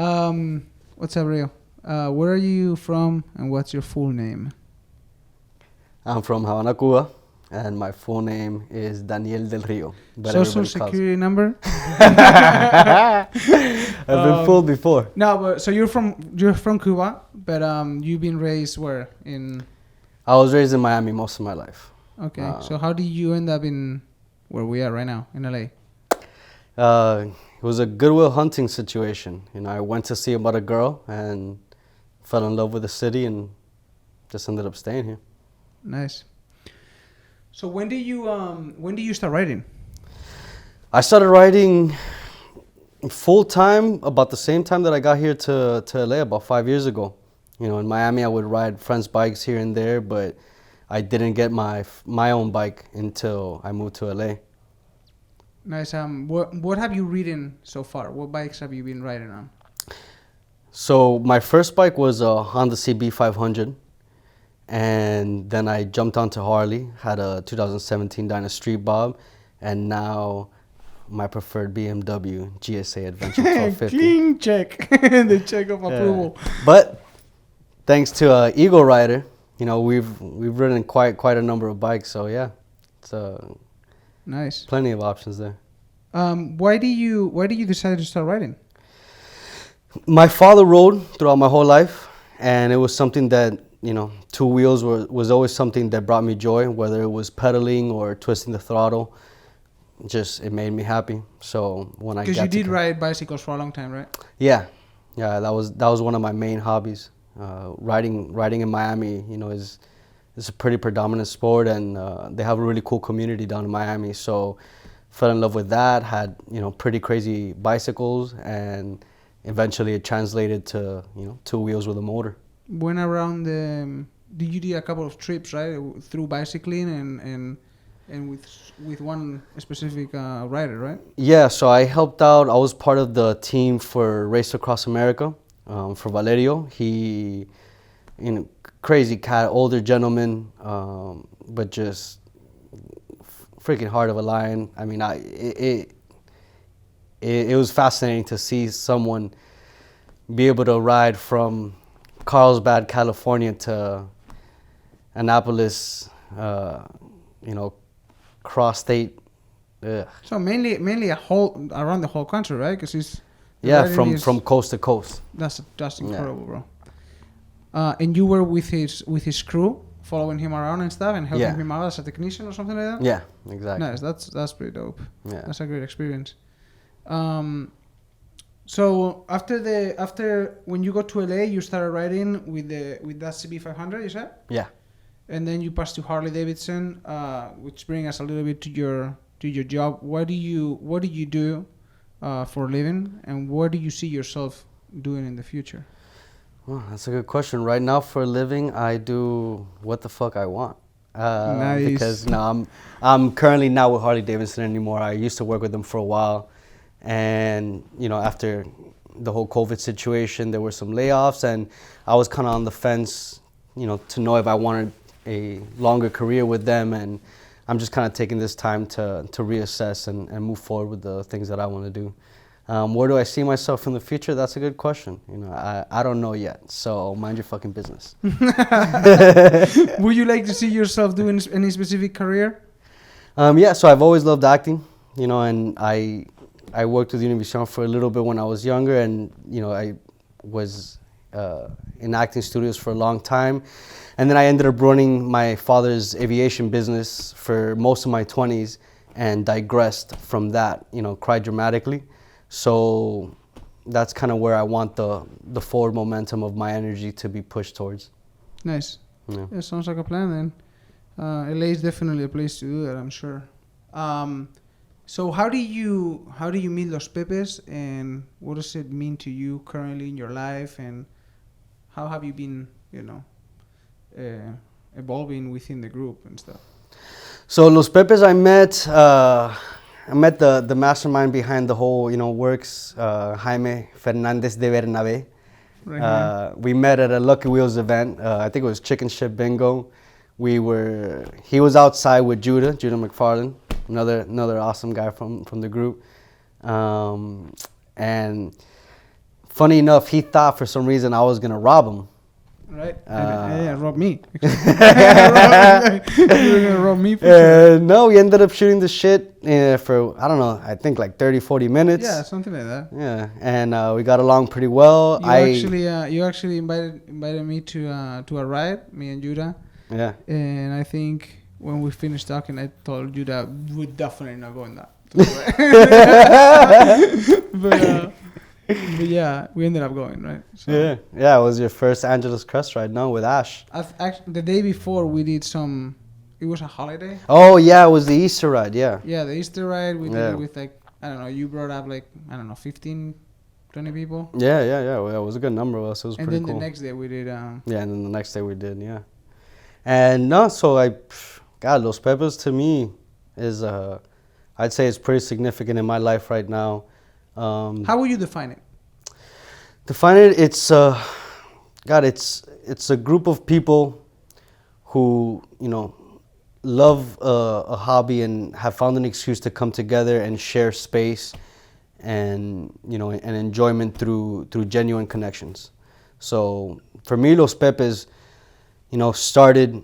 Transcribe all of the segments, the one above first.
What's up, Rio? Where are you from, and what's your full name? I'm from Havana, Cuba, and my full name is Daniel del Rio. But Social everybody calls security number? I've been fooled before. No, but so you're from Cuba, but you've been raised where in? I was raised in Miami most of my life. Okay, so how did you end up in where we are right now in LA? It was a Goodwill Hunting situation. I went to see about a girl and fell in love with the city and just ended up staying here. Nice. So when do you start writing? I started writing full time about the same time that I got here to LA about 5 years ago. In Miami I would ride friends' bikes here and there, but I didn't get my own bike until I moved to LA. Nice. What have you ridden so far? What bikes have you been riding on? So my first bike was a Honda CB 500, and then I jumped onto Harley, had a 2017 Dyna Street Bob, and now my preferred BMW GSA Adventure 1250. Clean check, the check of approval. But thanks to Eagle Rider, we've ridden quite a number of bikes. So yeah, it's nice. Plenty of options there. Why do you decide to start riding? My father rode throughout my whole life, and it was something that, two wheels was always something that brought me joy, whether it was pedaling or twisting the throttle. It made me happy. So when I got because you did ride bicycles for a long time, right? Yeah, that was one of my main hobbies. Riding in Miami, is a pretty predominant sport, and they have a really cool community down in Miami. So fell in love with that. Had pretty crazy bicycles, and eventually it translated to two wheels with a motor. Went around you did a couple of trips, right, through bicycling and with one specific rider, right? Yeah, so I helped out. I was part of the team for Race Across America for Valerio. He, crazy cat, older gentleman, but just freaking heart of a lion. I mean, it was fascinating to see someone be able to ride from Carlsbad, California to Annapolis, cross state. So mainly around the whole country, right? Because from coast to coast. That's incredible, bro. And you were with his crew, following him around and stuff, and helping him out as a technician or something like that. Yeah, exactly. Nice. That's pretty dope. Yeah, that's a great experience. So after when you got to LA, you started riding with that CB 500, you said? Yeah. And then you passed to Harley Davidson, which brings us a little bit to your job. What do you do for a living, and what do you see yourself doing in the future? Well, that's a good question. Right now, for a living, I do what the fuck I want. Nice. Because now I'm currently not with Harley Davidson anymore. I used to work with them for a while, and after the whole COVID situation, there were some layoffs, and I was kind of on the fence, to know if I wanted a longer career with them, and I'm just kind of taking this time to reassess and move forward with the things that I want to do. Where do I see myself in the future? That's a good question. I don't know yet, so mind your fucking business. Would you like to see yourself doing any specific career? Yeah, so I've always loved acting, and I worked with Univision for a little bit when I was younger, and I was in acting studios for a long time. And then I ended up running my father's aviation business for most of my 20s and digressed from that, quite dramatically. So that's kind of where I want the forward momentum of my energy to be pushed towards. Nice. Yeah, sounds like a plan then. LA is definitely a place to do that, I'm sure. So how do you meet Los Pepes, and what does it mean to you currently in your life, and how have you been, evolving within the group and stuff? So Los Pepes, I met the mastermind behind the whole works, Jaime Fernandez de Bernabé. Right. We met at a Lucky Wheels event. I think it was Chicken Ship Bingo. He was outside with Judah McFarland, another awesome guy from the group, and funny enough, he thought for some reason I was gonna rob him. Right? Rob me. You were gonna rob me for sure. No, we ended up shooting the shit for, I don't know, I think like 30, 40 minutes. Yeah, something like that. Yeah, and we got along pretty well. You actually invited me to a ride, me and Judah. Yeah. And I think when we finished talking, I told Judah we're definitely not going that. But yeah, we ended up going, right? So Yeah. It was your first Angeles Crest ride, no, with Ash. Actually, the day before we did some. It was a holiday. Oh yeah, it was the Easter ride. Yeah. Yeah, the Easter ride. We did it with like, I don't know. You brought up like, I don't know, 15, 20 people. Yeah. Well, it was a good number of us. It was pretty cool. And then the next day we did. Yeah, and then the next day we did. Yeah. And no, so God, Los Pepes to me is I'd say it's pretty significant in my life right now. How would you define it? Define it, it's a group of people who, love a hobby and have found an excuse to come together and share space and, and enjoyment through genuine connections. So for me, Los Pepes, started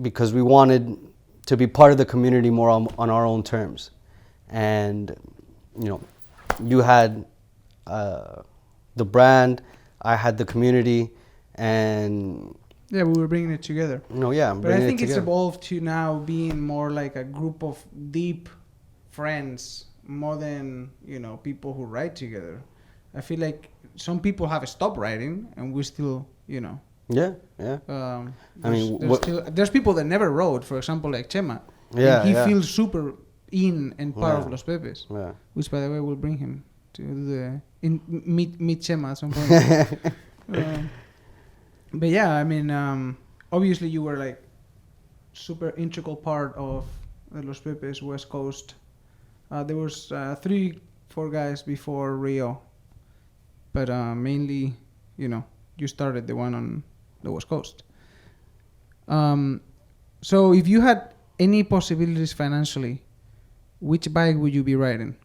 because we wanted to be part of the community more on our own terms. And, you had the brand, I had the community, and yeah, we were bringing it together. But I think it's evolved to now being more like a group of deep friends, more than people who ride together. I feel like some people have stopped riding, and we still, Yeah. There's people that never rode. For example, like Chema. Yeah, and he feels super in and part of Los Pepes. Yeah. Which, by the way, we'll bring him to do meet Chema at some point. But yeah, I mean, obviously you were like super integral part of the Los Pepes West Coast. There was 3-4 guys before Rio, but mainly, you started the one on the West Coast. So if you had any possibilities financially, which bike would you be riding?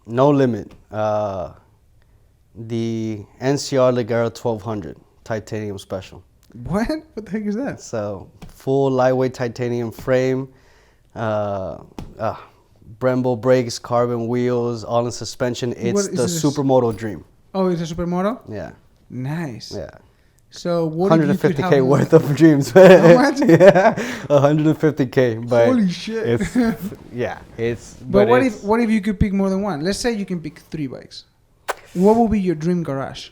No limit. The NCR Ligero 1200 titanium special. What? What the heck is that? So full lightweight titanium frame, Brembo brakes, carbon wheels, all in suspension. It's the supermoto dream. Oh, it's a supermoto? Yeah. Nice. Yeah. So what 150K worth of dreams. How much? Yeah, 150K. But holy shit! But what if you could pick more than one? Let's say you can pick 3 bikes. What would be your dream garage?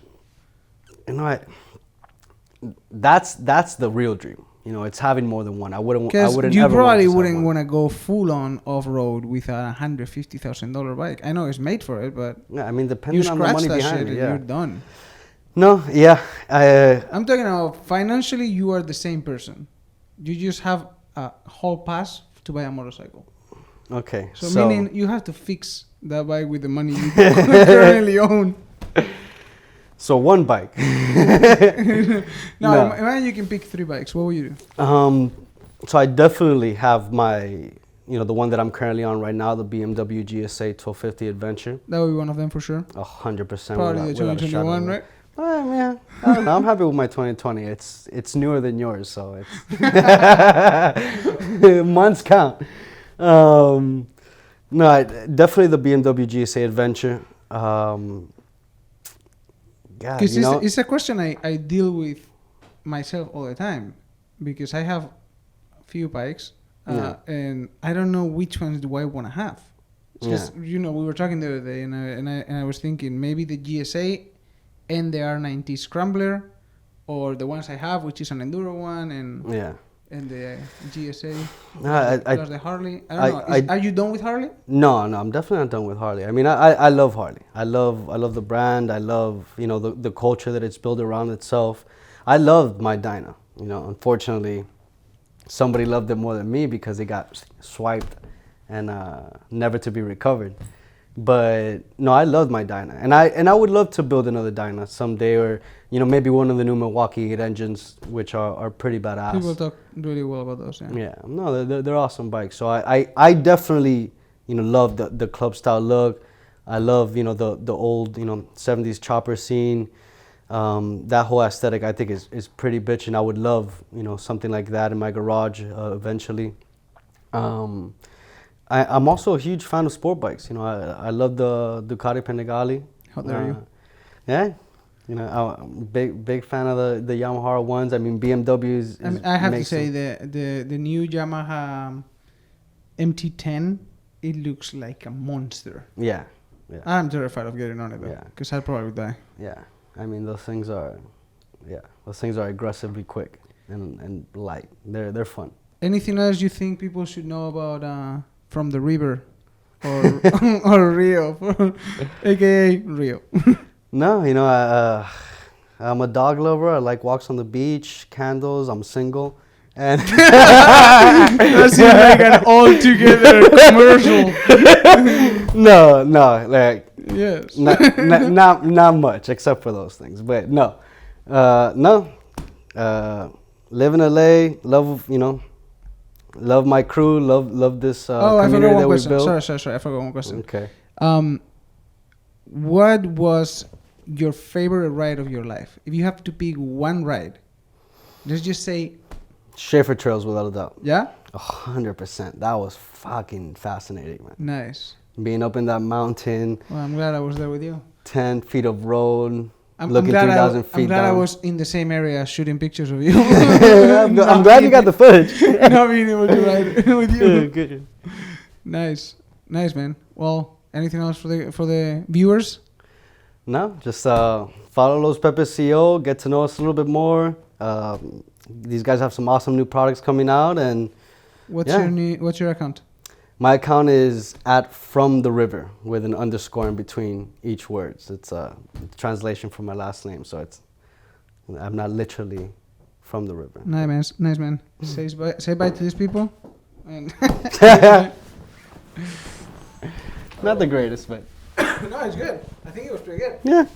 That's the real dream. It's having more than one. I wouldn't. You probably wouldn't want to go full on off road with a $150,000 bike. I know it's made for it, but yeah, I mean, depending on the money behind it, you're done. No, yeah. I'm talking about financially, you are the same person. You just have a whole pass to buy a motorcycle. Okay. So meaning you have to fix that bike with the money you currently own. So one bike. No. Imagine you can pick 3 bikes. What would you do? So I definitely have my, the one that I'm currently on right now, the BMW GSA 1250 Adventure. That would be one of them for sure. 100%. Probably the 2021, right? Yeah, I don't know. I'm happy with my 2020. It's newer than yours, so it's months count. No, definitely the BMW GSA Adventure. Because it's a question I deal with myself all the time, because I have a few bikes and I don't know which ones do I want to have. Because we were talking the other day, and I was thinking maybe the GSA and the R90 Scrambler, or the ones I have, which is an enduro one, and the GSA plus the Harley. I don't know. Are you done with Harley? No, I'm definitely not done with Harley. I mean, I love Harley. I love the brand. I love the culture that it's built around itself. I love my Dyna. Unfortunately, somebody loved it more than me because it got swiped and never to be recovered. But no, I love my Dyna, and I would love to build another Dyna someday, or maybe one of the new Milwaukee engines, which are pretty badass. People talk really well about those. Yeah, no, they're awesome bikes. So I definitely love the club style look. I love, you know, the old, you know, 70s chopper scene. That whole aesthetic I think is pretty bitch, and I would love, you know, something like that in my garage eventually. I'm also a huge fan of sport bikes. You know, I love the Ducati Panigale. How dare you? Yeah, you know, I'm big fan of the Yamaha ones. I mean, BMW is I have to say the new Yamaha MT-10, it looks like a monster. Yeah. I'm terrified of getting on it though, because I'd probably die. Yeah, I mean those things are aggressively quick and light. They're fun. Anything else you think people should know about from the river or or Rio, aka Rio? No, you know, I'm a dog lover. I like walks on the beach, candles. I'm single, and that seems like an all-together commercial. No, like yes, not much except for those things. But no, live in LA. Love my crew. Love this community that we built. Sorry, I forgot one question. Okay. What was your favorite ride of your life? If you have to pick one ride, let's just say Schaefer Trails, without a doubt. Yeah? 100%. That was fucking fascinating, man. Nice. Being up in that mountain. Well, I'm glad I was there with you. 10 feet of road. Looking 3,000 feet down. I'm glad I was in the same area shooting pictures of you. I'm glad you got the footage. Not being able to ride with you. Good. Nice, man. Well, anything else for the viewers? No, just follow Los Pepes CO, get to know us a little bit more. These guys have some awesome new products coming out, and what's your account? My account is @FromTheRiver with an underscore in between each word. It's a translation from my last name, so I'm not literally from the river. Nice man. Say bye to these people. And not the greatest, but no, it's good. I think it was pretty good. Yeah.